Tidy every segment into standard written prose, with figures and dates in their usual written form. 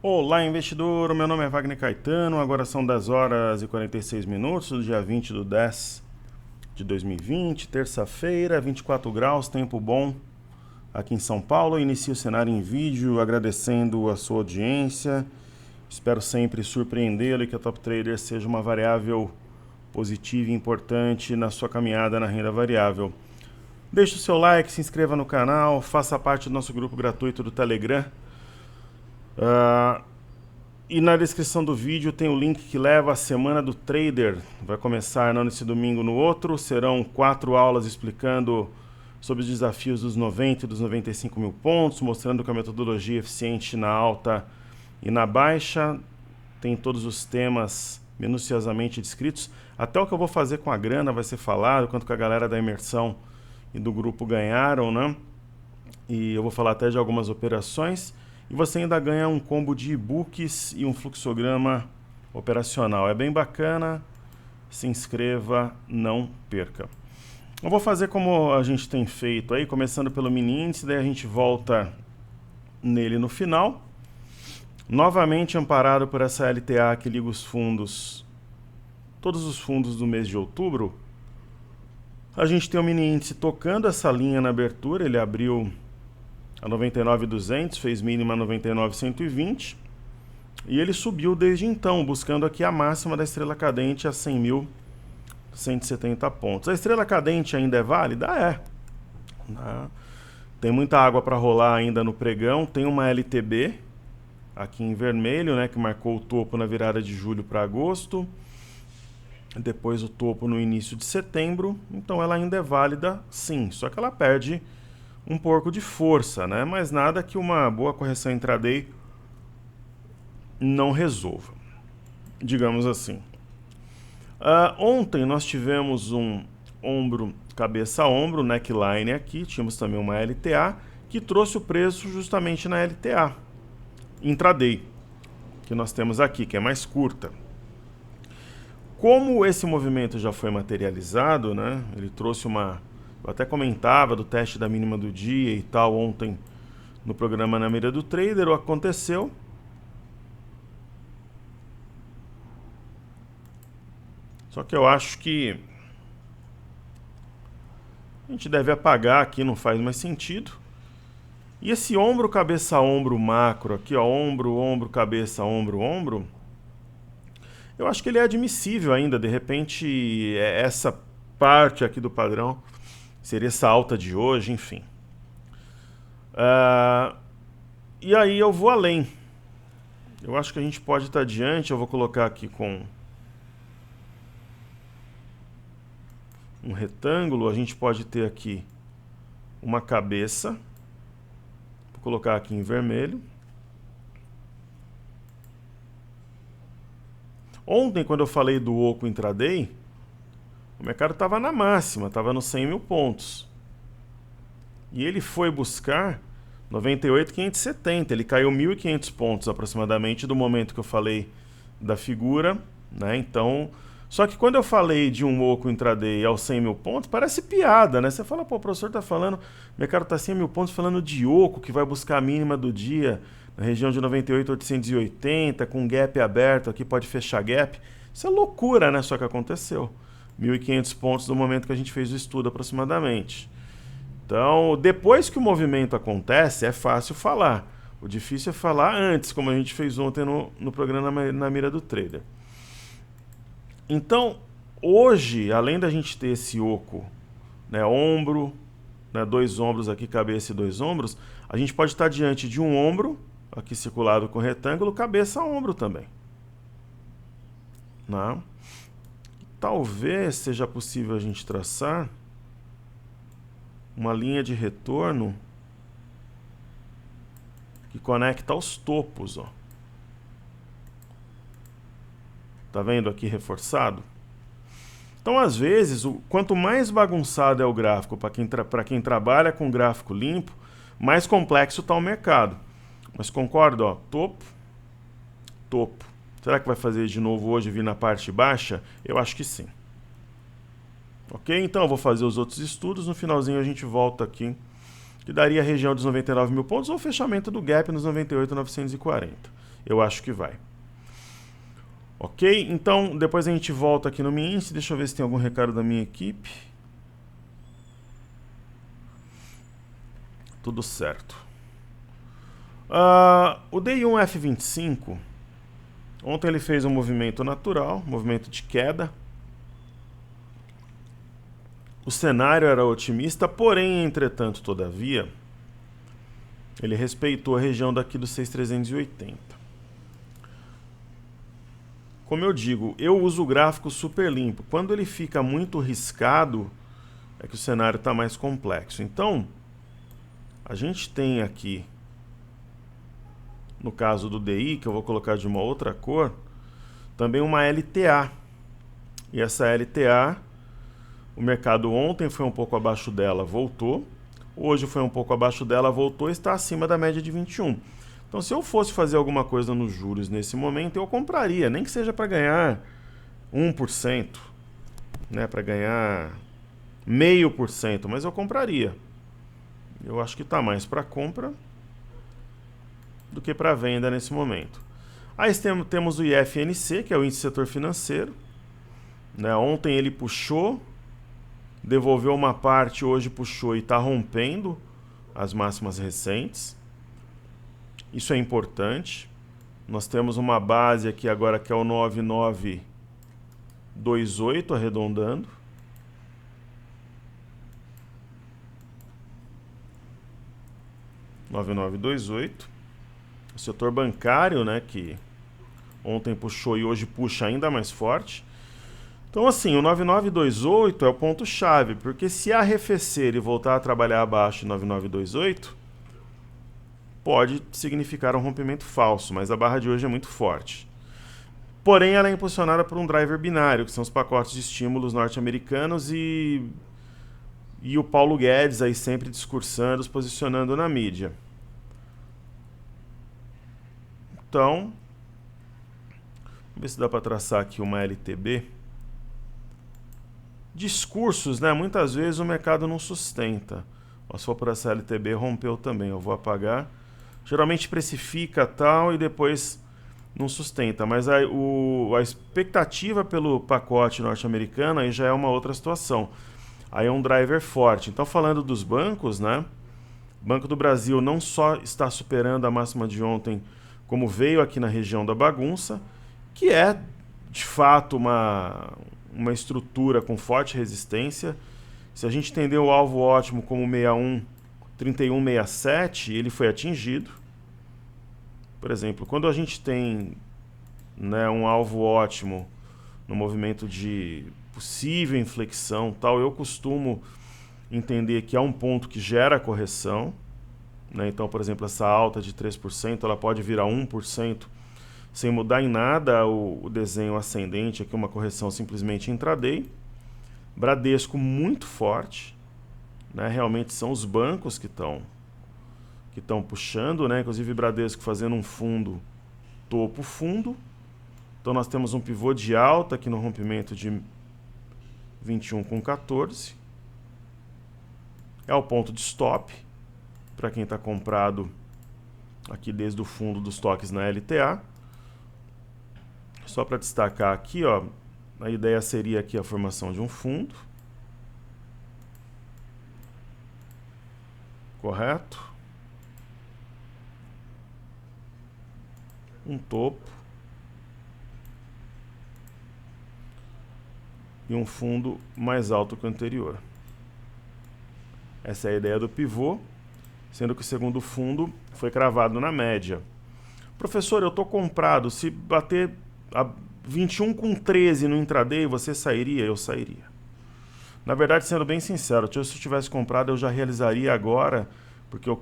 Olá, investidor! Meu nome é Wagner Caetano, agora são 10 horas e 46 minutos do dia 20 de 10 de 2020, terça-feira, 24 graus, tempo bom aqui em São Paulo. Eu inicio o cenário em vídeo agradecendo a sua audiência, espero sempre surpreendê-lo e que a Top Trader seja uma variável positiva e importante na sua caminhada na renda variável. Deixe o seu like, se inscreva no canal, faça parte do nosso grupo gratuito do Telegram. E na descrição do vídeo tem o link que leva à Semana do Trader. Vai começar não nesse domingo, no outro. Serão 4 aulas explicando sobre os desafios dos 90 e dos 95 mil pontos, mostrando que a metodologia é eficiente na alta e na baixa. Tem todos os temas minuciosamente descritos. Até o que eu vou fazer com a grana vai ser falado, quanto que a galera da imersão e do grupo ganharam, né? E eu vou falar até de algumas operações. E você ainda ganha um combo de e-books e um fluxograma operacional. É bem bacana, se inscreva, não perca. Eu vou fazer como a gente tem feito aí, começando pelo mini índice, daí a gente volta nele no final. Novamente amparado por essa LTA que liga os fundos, todos os fundos do mês de outubro. A gente tem o mini índice tocando essa linha na abertura, ele abriu a 99.200, fez mínima 99.120 e ele subiu desde então, buscando aqui a máxima da estrela cadente a 100.170 pontos. A estrela cadente ainda é válida? É. Tem muita água para rolar ainda no pregão, tem uma LTB aqui em vermelho, né, que marcou o topo na virada de julho para agosto, depois o topo no início de setembro, então ela ainda é válida sim, só que ela perde um pouco de força, né? Mas nada que uma boa correção intraday não resolva, digamos assim. Ontem nós tivemos um ombro, cabeça a ombro, neckline aqui, tínhamos também uma LTA, que trouxe o preço justamente na LTA, intraday, que nós temos aqui, que é mais curta. Como esse movimento já foi materializado, né? Ele trouxe uma... Eu até comentava do teste da mínima do dia e tal ontem no programa Na Mira do Trader, aconteceu. Só que eu acho que a gente deve apagar aqui, não faz mais sentido. E esse ombro, cabeça, ombro macro aqui, ó, ombro, ombro, cabeça, ombro, ombro, eu acho que ele é admissível ainda, de repente essa parte aqui do padrão seria essa alta de hoje, enfim. E aí eu vou além. Eu acho que a gente pode estar adiante. Eu vou colocar aqui com um retângulo. A gente pode ter aqui uma cabeça. Vou colocar aqui em vermelho. Ontem, quando eu falei do oco intraday, o mercado estava na máxima, estava nos 100 mil pontos. E ele foi buscar 98.570, ele caiu 1.500 pontos aproximadamente do momento que eu falei da figura, né? Então, só que quando eu falei de um oco intraday aos 100 mil pontos, parece piada, né? Você fala, pô, o professor está falando, o mercado está 100 mil pontos falando de oco, que vai buscar a mínima do dia na região de 98.880, com gap aberto aqui, pode fechar gap. Isso é loucura, né? Só que aconteceu. 1.500 pontos do momento que a gente fez o estudo aproximadamente. Então, depois que o movimento acontece, é fácil falar. O difícil é falar antes, como a gente fez ontem no programa Na Mira do Trader. Então, hoje, além da gente ter esse oco, né, ombro, né, 2 ombros aqui, cabeça e 2 ombros, a gente pode estar diante de um ombro, aqui circulado com retângulo, cabeça a ombro também. Né? Talvez seja possível a gente traçar uma linha de retorno que conecta aos topos, ó. Tá vendo aqui reforçado? Então, às vezes, quanto mais bagunçado é o gráfico para quem trabalha com gráfico limpo, mais complexo está o mercado. Mas concordo, ó, topo, topo. Será que vai fazer de novo hoje vir na parte baixa? Eu acho que sim. Ok? Então eu vou fazer os outros estudos. No finalzinho a gente volta aqui. Que daria a região dos 99 mil pontos ou o fechamento do gap nos 98.940. Eu acho que vai. Ok? Então, depois a gente volta aqui no Mi Índice. Deixa eu ver se tem algum recado da minha equipe. Tudo certo. O DI1 F25, ontem ele fez um movimento natural, movimento de queda. O cenário era otimista, porém, entretanto, todavia, ele respeitou a região daqui do 6.380. Como eu digo, eu uso o gráfico super limpo. Quando ele fica muito riscado, é que o cenário está mais complexo. Então, a gente tem aqui, no caso do DI, que eu vou colocar de uma outra cor, também uma LTA. E essa LTA, o mercado ontem foi um pouco abaixo dela, voltou. Hoje foi um pouco abaixo dela, voltou e está acima da média de 21. Então, se eu fosse fazer alguma coisa nos juros nesse momento, eu compraria, nem que seja para ganhar 1%, né, para ganhar 0,5%, mas eu compraria. Eu acho que está mais para compra do que para venda nesse momento. Aí temos o IFNC, que é o índice setor financeiro. Né, ontem ele puxou, devolveu uma parte, hoje puxou e está rompendo as máximas recentes. Isso é importante. Nós temos uma base aqui agora que é o 9928, arredondando. O setor bancário, né, que ontem puxou e hoje puxa ainda mais forte. Então, assim, o 9928 é o ponto-chave, porque se arrefecer e voltar a trabalhar abaixo de 9928, pode significar um rompimento falso, mas a barra de hoje é muito forte. Porém, ela é impulsionada por um driver binário, que são os pacotes de estímulos norte-americanos e o Paulo Guedes aí sempre discursando, se posicionando na mídia. Então, vamos ver se dá para traçar aqui uma LTB. Discursos, né? Muitas vezes o mercado não sustenta. Se for por essa LTB, rompeu também, eu vou apagar. Geralmente precifica tal e depois não sustenta, mas a expectativa pelo pacote norte-americano aí já é uma outra situação. Aí é um driver forte. Então, falando dos bancos, né? O Banco do Brasil não só está superando a máxima de ontem, como veio aqui na região da bagunça, que é, de fato, uma estrutura com forte resistência. Se a gente entender o alvo ótimo como 3167, ele foi atingido. Por exemplo, quando a gente tem, né, um alvo ótimo no movimento de possível inflexão, tal, eu costumo entender que há um ponto que gera correção. Né? Então, por exemplo, essa alta de 3%, ela pode virar 1%, sem mudar em nada o desenho ascendente, aqui uma correção simplesmente intraday. Bradesco muito forte, né? Realmente são os bancos que estão puxando, né? Inclusive Bradesco fazendo um fundo topo-fundo. Então nós temos um pivô de alta aqui no rompimento de 21,14. É o ponto de stop para quem está comprado aqui desde o fundo dos toques na LTA. Só para destacar aqui, ó, a ideia seria aqui a formação de um fundo. Correto? Um topo. E um fundo mais alto que o anterior. Essa é a ideia do pivô, sendo que o segundo fundo foi cravado na média. Professor, eu estou comprado, se bater a 21,13 no intraday, você sairia? Eu sairia. Na verdade, sendo bem sincero, se eu tivesse comprado, eu já realizaria agora, porque eu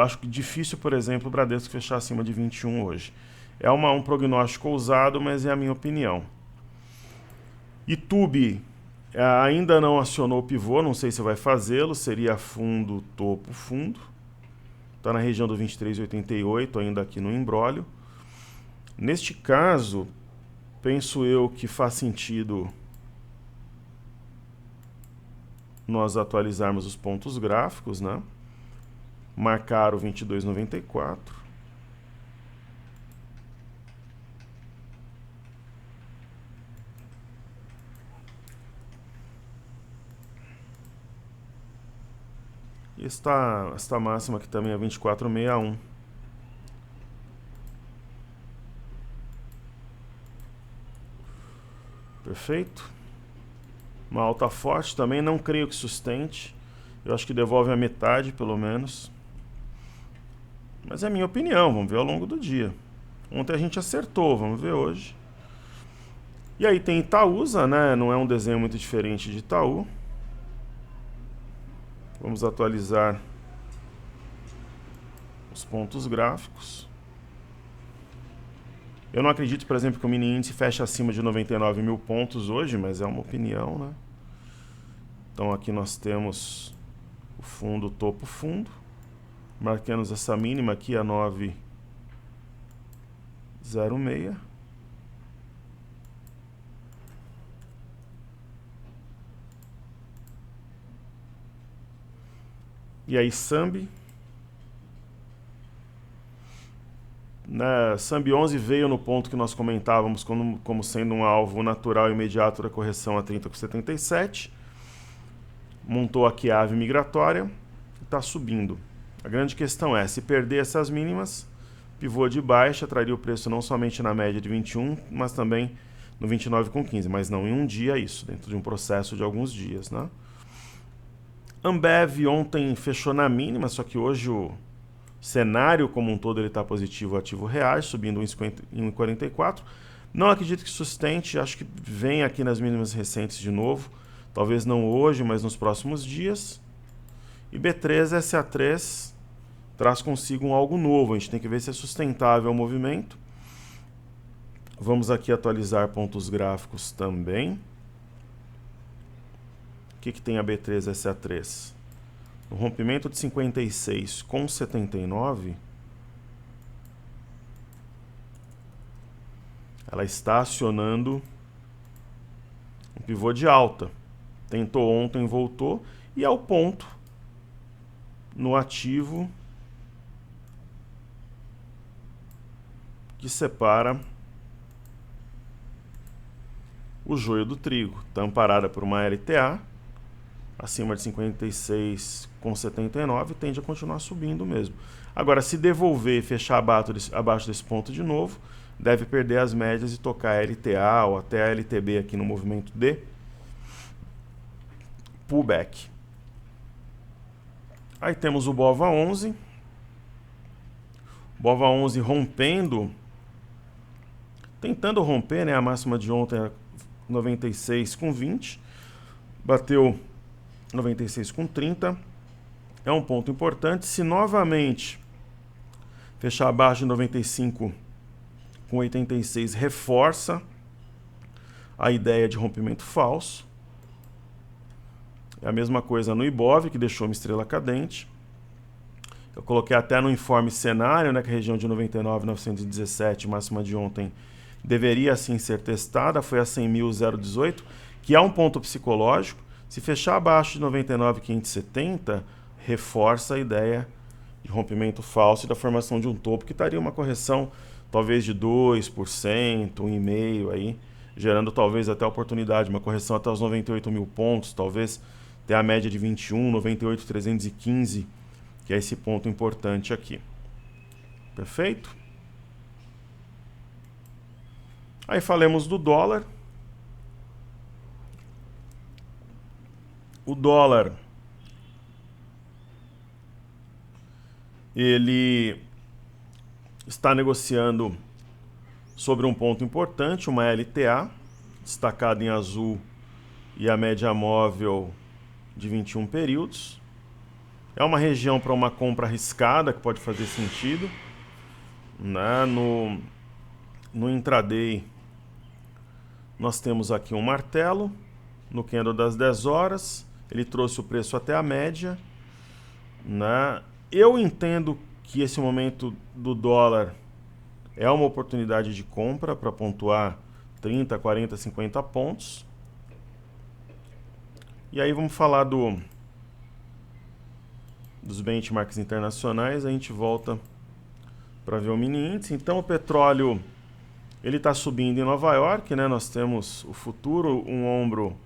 acho que difícil, por exemplo, o Bradesco fechar acima de 21 hoje. É um prognóstico ousado, mas é a minha opinião. Itube ainda não acionou o pivô, não sei se vai fazê-lo, seria fundo, topo, fundo. Está na região do 23,88, ainda aqui no imbróglio. Neste caso, penso eu que faz sentido nós atualizarmos os pontos gráficos, né? Marcar o 22,94. Esta máxima aqui também é 24,61. Perfeito. Uma alta forte também, não creio que sustente. Eu acho que devolve a metade, pelo menos. Mas é minha opinião, vamos ver ao longo do dia. Ontem a gente acertou, vamos ver hoje. E aí tem Itaúsa, né? Não é um desenho muito diferente de Itaú. Vamos atualizar os pontos gráficos. Eu não acredito, por exemplo, que o mini índice feche acima de 99 mil pontos hoje, mas é uma opinião, né? Então aqui nós temos o fundo, topo, fundo. Marcamos essa mínima aqui, a 9,06. E aí Sambi. Sambi 11 veio no ponto que nós comentávamos como sendo um alvo natural e imediato da correção a 30,77. Montou aqui a ave migratória e está subindo. A grande questão é, se perder essas mínimas, pivô de baixa traria o preço não somente na média de 21, mas também no 29,15, mas não em um dia isso, dentro de um processo de alguns dias, né? Ambev ontem fechou na mínima, só que hoje o cenário como um todo ele está positivo, o ativo reais, subindo 1,44. Não acredito que sustente, acho que vem aqui nas mínimas recentes de novo, talvez não hoje, mas nos próximos dias. E B3, SA3 traz consigo algo novo, a gente tem que ver se é sustentável o movimento. Vamos aqui atualizar pontos gráficos também. O que tem a B3 SA3? O rompimento de 56,79, ela está acionando um pivô de alta. Tentou ontem, voltou, e é o ponto no ativo que separa o joio do trigo. Está amparada por uma LTA acima de 56,79, tende a continuar subindo mesmo. Agora, se devolver e fechar abaixo desse ponto de novo, deve perder as médias e tocar a LTA ou até a LTB aqui no movimento de pullback. Aí temos o BOVA 11. BOVA 11 rompendo, tentando romper, né, a máxima de ontem é 96,20. Bateu 96,30. É um ponto importante. Se novamente fechar abaixo de 95,86, reforça a ideia de rompimento falso. É a mesma coisa no Ibov, que deixou uma estrela cadente. Eu coloquei até no informe cenário, né, que a região de 99,917, máxima de ontem, deveria sim ser testada. Foi a 100.018, que é um ponto psicológico. Se fechar abaixo de 99,570, reforça a ideia de rompimento falso e da formação de um topo, que estaria uma correção talvez de 2%, 1,5% aí, gerando talvez até a oportunidade, uma correção até os 98 mil pontos, talvez até a média de 21, 98,315, que é esse ponto importante aqui. Perfeito? Aí falemos do dólar. O dólar, ele está negociando sobre um ponto importante, uma LTA, destacada em azul, e a média móvel de 21 períodos. É uma região para uma compra arriscada, que pode fazer sentido, né? No intraday, nós temos aqui um martelo, no candle das 10 horas, ele trouxe o preço até a média, né? Eu entendo que esse momento do dólar é uma oportunidade de compra para pontuar 30, 40, 50 pontos. E aí vamos falar dos benchmarks internacionais, a gente volta para ver o mini índice. Então o petróleo ele está subindo em Nova York, né? Nós temos o futuro, um ombro,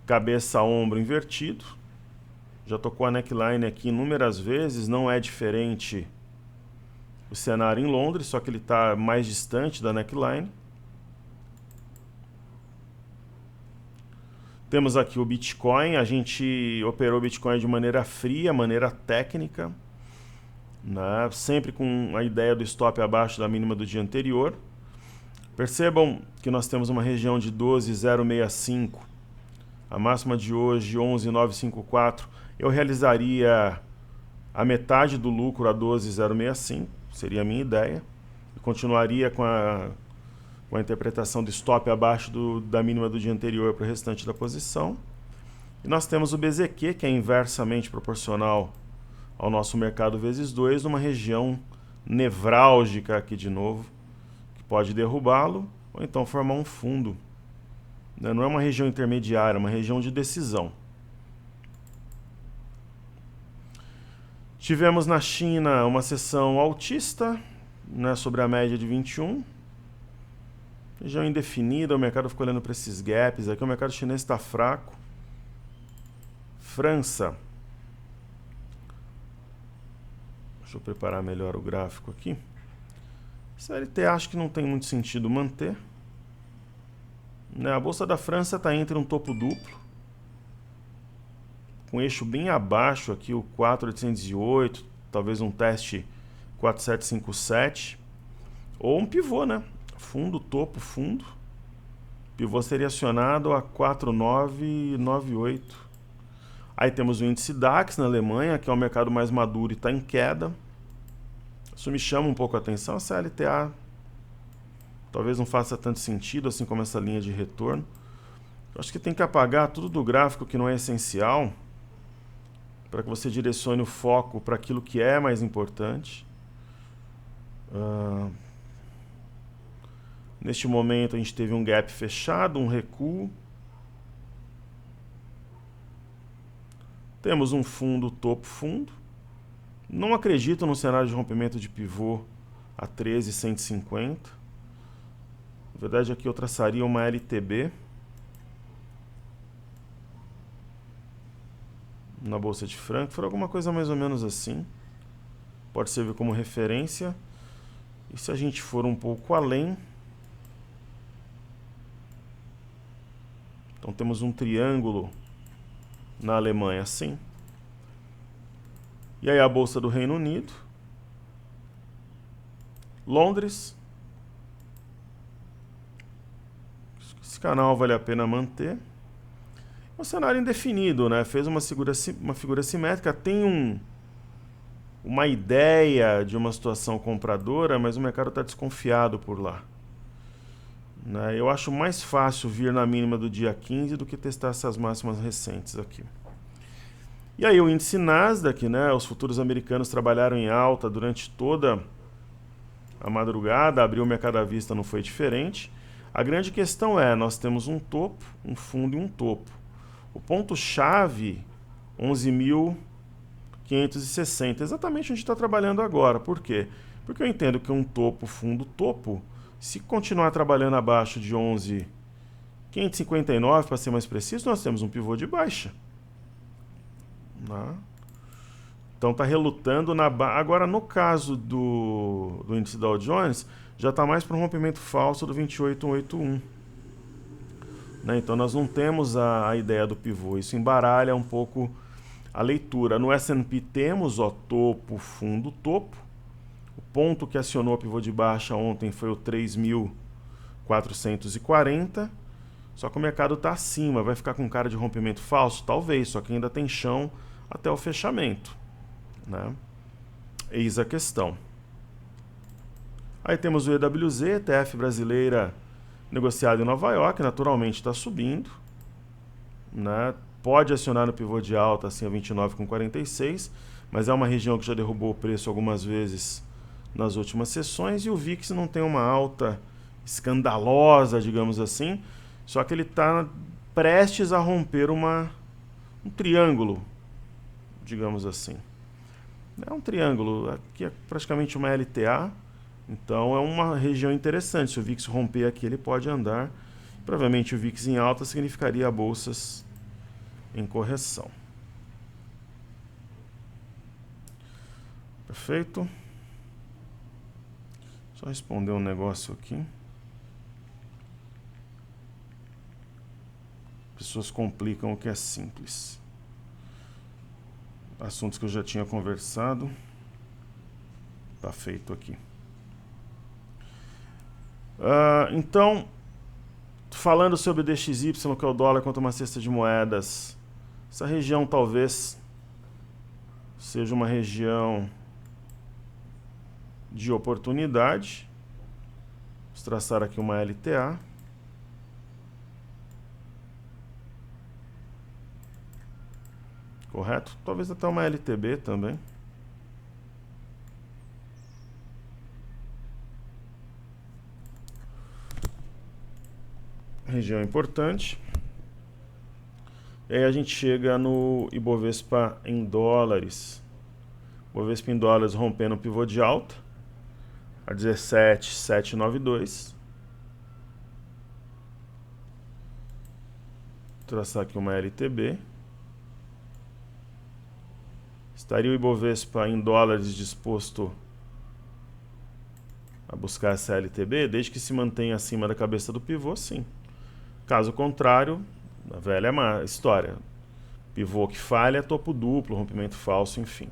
cabeça-ombro invertido, Já tocou a neckline aqui inúmeras vezes, não é diferente o cenário em Londres, só que ele está mais distante da neckline. Temos aqui o Bitcoin, a gente operou o Bitcoin de maneira fria, maneira técnica, né? Sempre com a ideia do stop abaixo da mínima do dia anterior. Percebam que nós temos uma região de 12,065, a máxima de hoje 11,954. Eu realizaria a metade do lucro a 12,065, seria a minha ideia, e continuaria com a interpretação do stop abaixo da mínima do dia anterior para o restante da posição. E nós temos o BZQ, que é inversamente proporcional ao nosso mercado vezes 2, numa região nevrálgica aqui de novo, que pode derrubá-lo ou então formar um fundo. Não é uma região intermediária, é uma região de decisão. Tivemos na China uma sessão altista, né, sobre a média de 21. Região indefinida, o mercado ficou olhando para esses gaps aqui, o mercado chinês está fraco. França. Deixa eu preparar melhor o gráfico aqui. CLT acho que não tem muito sentido manter. A Bolsa da França está entre um topo duplo, com eixo bem abaixo aqui, o 4.808, talvez um teste 4.757, ou um pivô, né? Fundo, topo, fundo. Pivô seria acionado a 4.998. Aí temos o índice DAX na Alemanha, que é o mercado mais maduro e está em queda. Isso me chama um pouco a atenção. A CLTA talvez não faça tanto sentido, assim como essa linha de retorno. Eu acho que tem que apagar tudo do gráfico que não é essencial, para que você direcione o foco para aquilo que é mais importante. Neste momento a gente teve um gap fechado, um recuo. Temos um fundo, topo, fundo. Não acredito no cenário de rompimento de pivô a 13.150. Na verdade aqui eu traçaria uma LTB na Bolsa de Frankfurt, alguma coisa mais ou menos assim. Pode servir como referência. E se a gente for um pouco além, então temos um triângulo na Alemanha assim. E aí a Bolsa do Reino Unido. Londres. Esse canal vale a pena manter. É um cenário indefinido, né? Fez uma figura simétrica, tem uma ideia de uma situação compradora, mas o mercado está desconfiado por lá. Né? Eu acho mais fácil vir na mínima do dia 15 do que testar essas máximas recentes aqui. E aí o índice Nasdaq, né? Os futuros americanos trabalharam em alta durante toda a madrugada, abriu o mercado à vista, não foi diferente. A grande questão é, nós temos um topo, um fundo e um topo. O ponto-chave, 11.560, exatamente onde está trabalhando agora. Por quê? Porque eu entendo que um topo, fundo, topo, se continuar trabalhando abaixo de 11.559, para ser mais preciso, nós temos um pivô de baixa. Então está relutando na baixa. Agora, no caso do índice Dow Jones, já está mais para um rompimento falso do 28.181. Né? Então nós não temos a ideia do pivô. Isso embaralha um pouco a leitura. No S&P temos topo, fundo, topo. O ponto que acionou o pivô de baixa ontem foi o 3.440. Só que o mercado está acima. Vai ficar com cara de rompimento falso? Talvez, só que ainda tem chão até o fechamento. Né? Eis a questão. Aí temos o EWZ, ETF brasileira negociado em Nova York, naturalmente está subindo. Né? Pode acionar no pivô de alta assim a 29,46, mas é uma região que já derrubou o preço algumas vezes nas últimas sessões, e o VIX não tem uma alta escandalosa, digamos assim, só que ele está prestes a romper um triângulo, digamos assim. É um triângulo, aqui é praticamente uma LTA, então é uma região interessante. Se o VIX romper aqui, ele pode andar. Provavelmente o VIX em alta significaria bolsas em correção. Perfeito. Só responder um negócio aqui. Pessoas complicam o que é simples. Assuntos que eu já tinha conversado. Tá feito aqui. Então, falando sobre o DXY, que é o dólar contra uma cesta de moedas, essa região talvez seja uma região de oportunidade. Vou traçar aqui uma LTA. Correto? Talvez até uma LTB também. Região importante. E aí a gente chega no Ibovespa em dólares. Ibovespa em dólares rompendo o pivô de alta a 17.792. Vou traçar aqui uma LTB. Estaria o Ibovespa em dólares disposto a buscar essa LTB, desde que se mantenha acima da cabeça do pivô, sim. Caso contrário, a velha história. Pivô que falha, topo duplo, rompimento falso, enfim.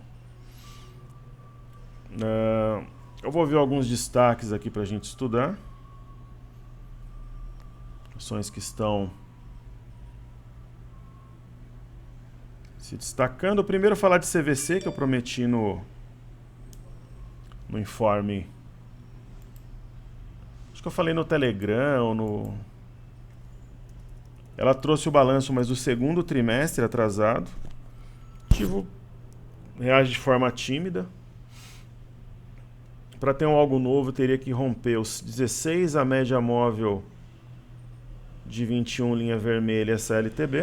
Eu vou ver alguns destaques aqui para a gente estudar. Ações que estão se destacando. Primeiro falar de CVC, que eu prometi no informe. Acho que eu falei no Telegram. Ela trouxe o balanço, mas do segundo trimestre atrasado. O ativo reage de forma tímida. Para ter algo novo, teria que romper os 16, a média móvel de 21, linha vermelha, essa LTB.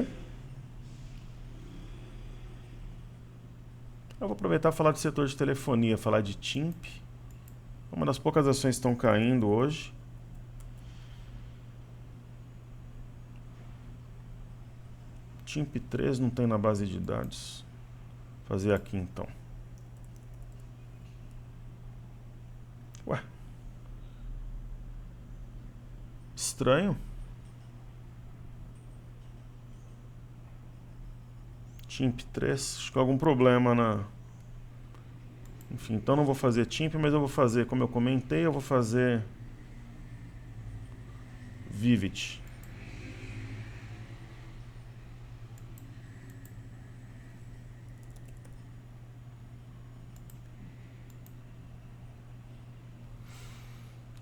Eu vou aproveitar e falar do setor de telefonia, falar de TIMP. Uma das poucas ações que estão caindo hoje. TIMP 3 não tem na base de dados. Vou fazer aqui então. Ué. Estranho. TIMP 3, acho que algum problema na... Enfim, então não vou fazer TIMP, mas eu vou fazer, como eu comentei, eu vou fazer Vivid.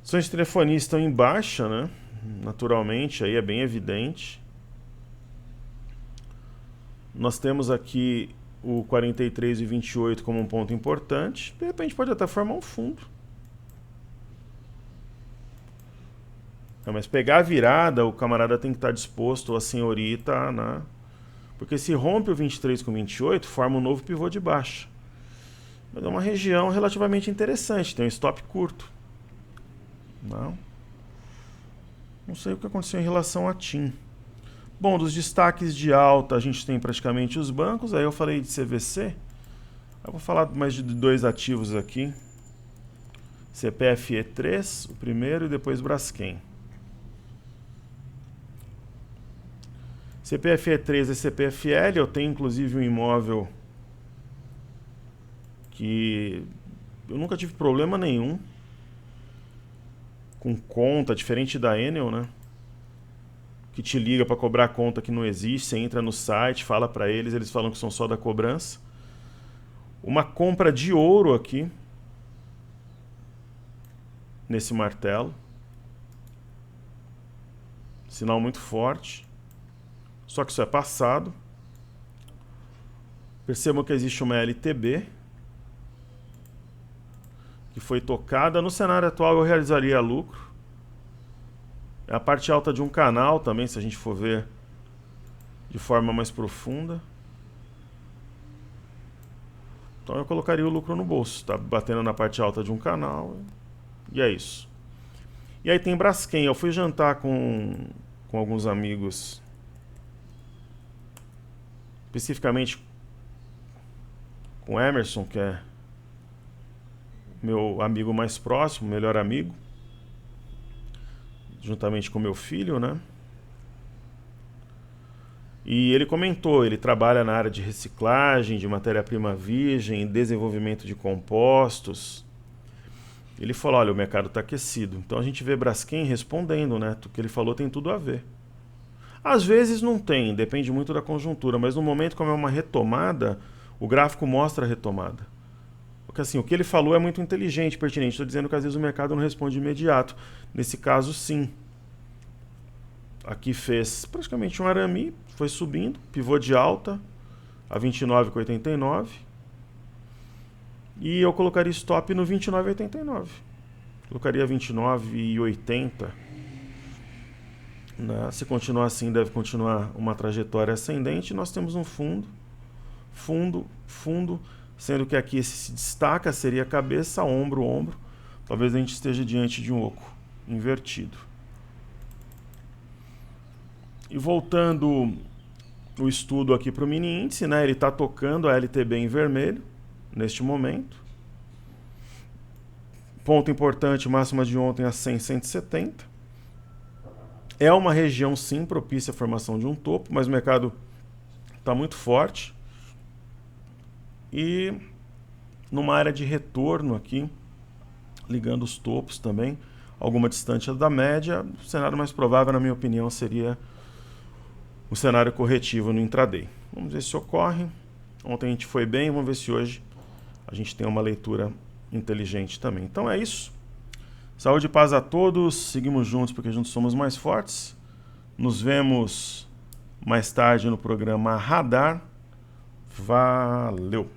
Ações de telefonia estão em baixa, né? Naturalmente, aí é bem evidente. Nós temos aqui o 43 e 28 como um ponto importante. De repente pode até formar um fundo. Mas pegar a virada, o camarada tem que estar disposto, ou a senhorita, né? Porque se rompe o 23 com 28, forma um novo pivô de baixa. Mas é uma região relativamente interessante, tem um stop curto. Não sei o que aconteceu em relação a TIM. Bom, dos destaques de alta, a gente tem praticamente os bancos. Aí eu falei de CVC. Eu vou falar mais de dois ativos aqui. CPFE3, o primeiro, e depois Braskem. CPFE3 e CPFL, eu tenho inclusive um imóvel que eu nunca tive problema nenhum com conta, diferente da Enel, né? Que te liga para cobrar conta que não existe, você entra no site, fala para eles, eles falam que são só da cobrança. Uma compra de ouro aqui, nesse martelo. Sinal muito forte. Só que isso é passado. Percebam que existe uma LTB, que foi tocada. No cenário atual eu realizaria lucro. É a parte alta de um canal também, se a gente for ver de forma mais profunda. Então eu colocaria o lucro no bolso. Tá batendo na parte alta de um canal. E é isso. E aí tem Braskem. Eu fui jantar com alguns amigos, especificamente com o Emerson, que é meu amigo mais próximo, melhor amigo, juntamente com meu filho, né? E ele comentou, ele trabalha na área de reciclagem, de matéria-prima virgem, desenvolvimento de compostos. Ele falou, olha, o mercado está aquecido. Então a gente vê Braskem respondendo, né? O que ele falou tem tudo a ver. Às vezes não tem, depende muito da conjuntura, mas no momento como é uma retomada, o gráfico mostra a retomada. Porque assim, o que ele falou é muito inteligente, pertinente. Estou dizendo que às vezes o mercado não responde de imediato. Nesse caso, sim. Aqui fez praticamente um arame, foi subindo, pivô de alta a 29,89. E eu colocaria stop no 29,89. Colocaria 29,80. Né? Se continuar assim, deve continuar uma trajetória ascendente. Nós temos um fundo, sendo que aqui esse se destaca, seria cabeça, ombro, ombro. Talvez a gente esteja diante de um oco invertido. E voltando o estudo aqui para o mini índice, né? Ele está tocando a LTB em vermelho neste momento. Ponto importante, máxima de ontem a 100, 170. É uma região sim propícia à formação de um topo, mas o mercado está muito forte. E numa área de retorno aqui, ligando os topos também, alguma distância da média, o cenário mais provável, na minha opinião, seria o cenário corretivo no intraday. Vamos ver se ocorre. Ontem a gente foi bem, vamos ver se hoje a gente tem uma leitura inteligente também. Então é isso. Saúde e paz a todos. Seguimos juntos porque juntos somos mais fortes. Nos vemos mais tarde no programa Radar. Valeu!